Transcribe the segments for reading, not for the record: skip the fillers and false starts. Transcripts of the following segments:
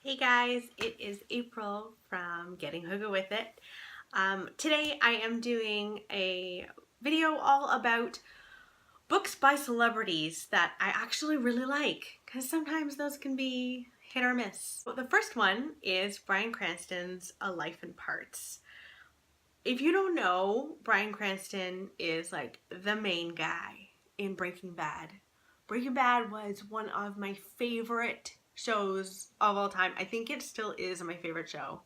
Hey guys, it is April from Getting Hooga With It. Today I am doing a video all about books by celebrities that I actually really like, because sometimes those can be hit or miss. The first one is Bryan Cranston's A Life in Parts. If you don't know, Bryan Cranston is like the main guy in Breaking Bad. Breaking Bad was one of my favorite shows of all time. I think it still is my favorite show,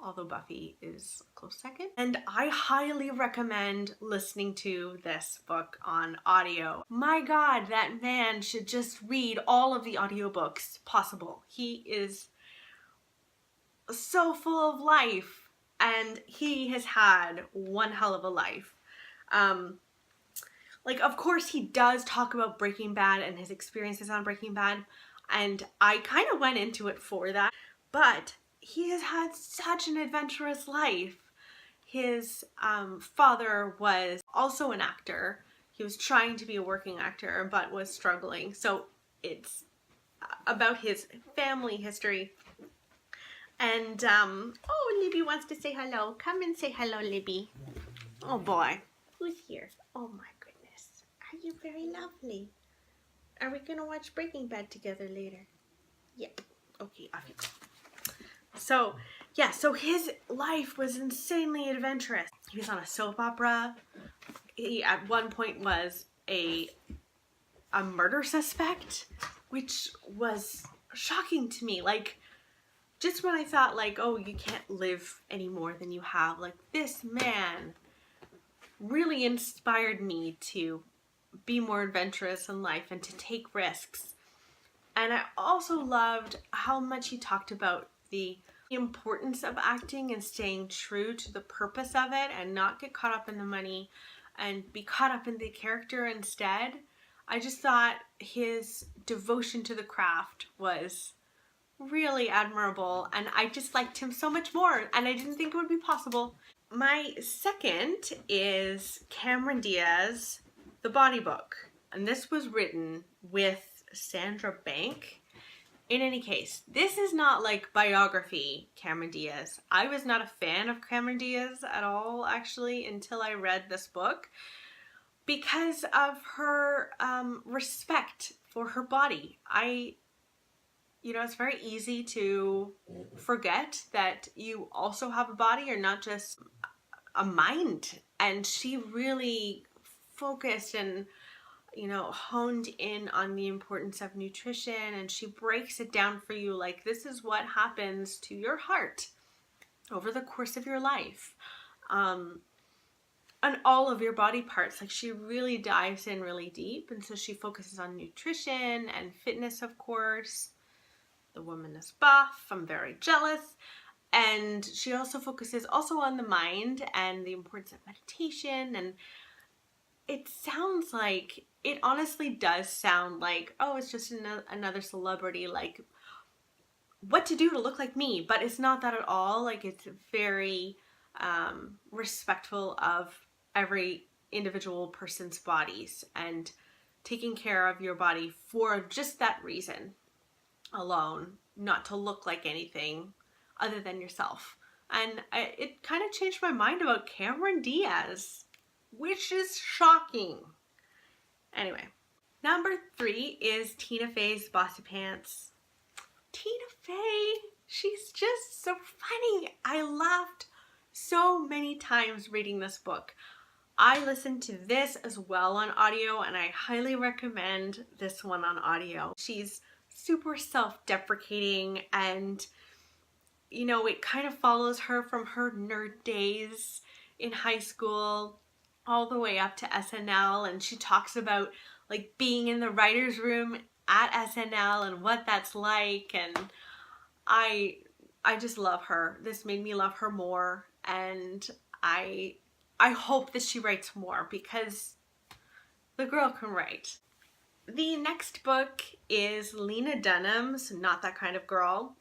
although Buffy is a close second. And I highly recommend listening to this book on audio. My God, that man should just read all of the audiobooks possible. He is so full of life, and he has had one hell of a life. Of course he does talk about Breaking Bad and his experiences on Breaking Bad, and I kind of went into it for that, but he has had such an adventurous life. His father was also an actor. He was trying to be a working actor, but was struggling. So it's about his family history. And, oh, Libby wants to say hello. Come and say hello, Libby. Oh boy. Who's here? Oh my goodness. Are you very lovely? Are we gonna watch Breaking Bad together later? Yep. Okay, off you go. So, yeah, so his life was insanely adventurous. He was on a soap opera. He, at one point, was a murder suspect, which was shocking to me. Like, just when I thought, like, oh, you can't live any more than you have, like, this man really inspired me to be more adventurous in life and to take risks. And I also loved how much he talked about the importance of acting and staying true to the purpose of it and not get caught up in the money and be caught up in the character instead. I just thought his devotion to the craft was really admirable, and I just liked him so much more, and I didn't think it would be possible. My second is Cameron Diaz, The Body Book, and this was written with Sandra Bank. In any case, this is not like biography Cameron Diaz. I was not a fan of Cameron Diaz at all, actually, until I read this book, because of her respect for her body. It's very easy to forget that you also have a body. You're not just a mind. And she really focused and, honed in on the importance of nutrition. And she breaks it down for you like, this is what happens to your heart over the course of your life. And all of your body parts. Like, she really dives in really deep. And so she focuses on nutrition and fitness, of course. The woman is buff. I'm very jealous. And she also focuses on the mind and the importance of meditation. And it sounds like, it honestly does sound like, oh, it's just another celebrity, like, what to do to look like me. But it's not that at all. Like, it's very respectful of every individual person's bodies and taking care of your body for just that reason alone, not to look like anything other than yourself. And it kind of changed my mind about Cameron Diaz, which is shocking. Anyway, number 3 is Tina Fey's Bossy Pants. Tina Fey, she's just so funny. I laughed so many times reading this book. I listened to this as well on audio, and I highly recommend this one on audio. She's super self-deprecating, and it kind of follows her from her nerd days in high school all the way up to SNL, and she talks about like being in the writer's room at SNL and what that's like, and I just love her. This made me love her more, and I hope that she writes more, because the girl can write. The next book is Lena Dunham's Not That Kind of Girl.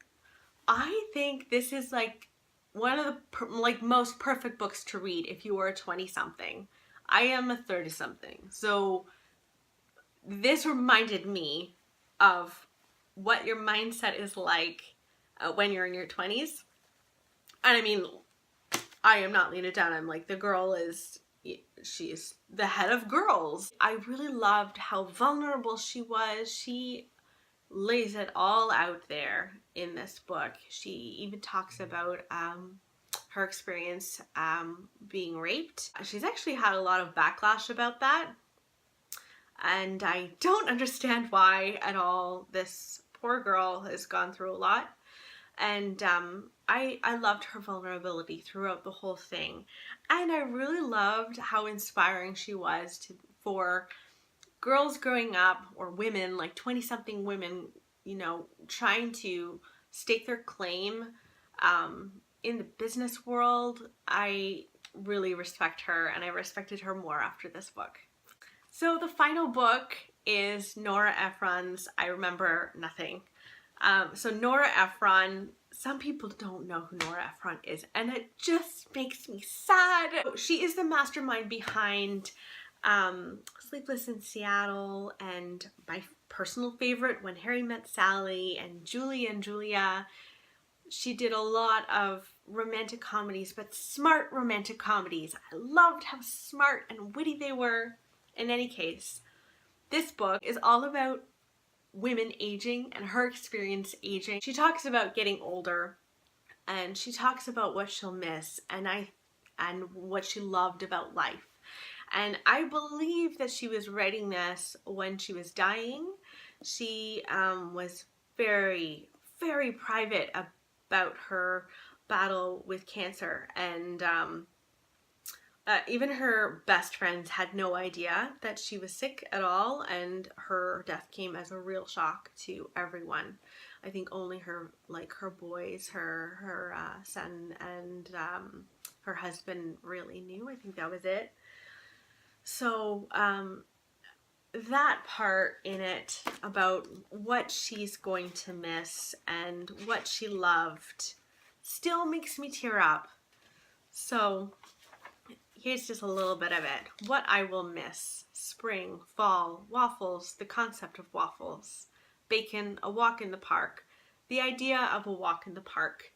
I think this is like one of the most perfect books to read if you are a 20-something. I am a 30-something. So this reminded me of what your mindset is like when you're in your 20s. And I mean, I am not Lena Dunham. Like, the girl is, she's the head of girls. I really loved how vulnerable she was. She lays it all out there in this book. She even talks about her experience being raped. She's actually had a lot of backlash about that, and I don't understand why at all. This poor girl has gone through a lot, and I loved her vulnerability throughout the whole thing, and I really loved how inspiring she was for girls growing up, or women, like 20-something women, you know, trying to stake their claim in the business world. I really respect her, and I respected her more after this book. So the final book is Nora Ephron's I Remember Nothing. So Nora Ephron, some people don't know who Nora Ephron is, and it just makes me sad. She is the mastermind behind Sleepless in Seattle, and my personal favorite, When Harry Met Sally, and Julie and Julia. She did a lot of romantic comedies, but smart romantic comedies. I loved how smart and witty they were. In any case, this book is all about women aging and her experience aging. She talks about getting older, and she talks about what she'll miss and what she loved about life. And I believe that she was writing this when she was dying. She was very, very private about her battle with cancer, and even her best friends had no idea that she was sick at all, and her death came as a real shock to everyone. I think only her boys, her son and her husband really knew. I think that was it. So that part in it about what she's going to miss and what she loved still makes me tear up. So here's just a little bit of it. What I will miss: spring, fall, waffles, the concept of waffles, bacon, a walk in the park, the idea of a walk in the park,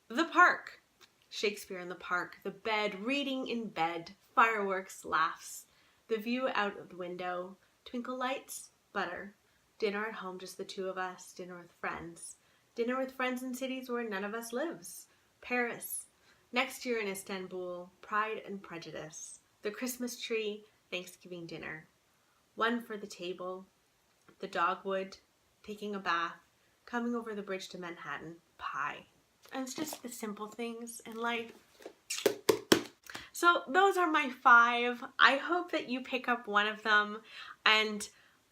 the park, Shakespeare in the park, the bed, reading in bed, fireworks, laughs, the view out of the window, twinkle lights, butter, dinner at home, just the two of us, dinner with friends in cities where none of us lives, Paris, next year in Istanbul, Pride and Prejudice, the Christmas tree, Thanksgiving dinner, one for the table, the dogwood, taking a bath, coming over the bridge to Manhattan, pie. And it's just the simple things in life. So those are my 5. I hope that you pick up one of them, and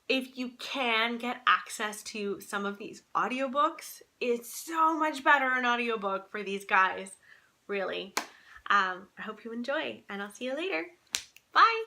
if you can get access to some of these audiobooks, it's so much better an audiobook for these guys, really. I hope you enjoy, and I'll see you later. Bye!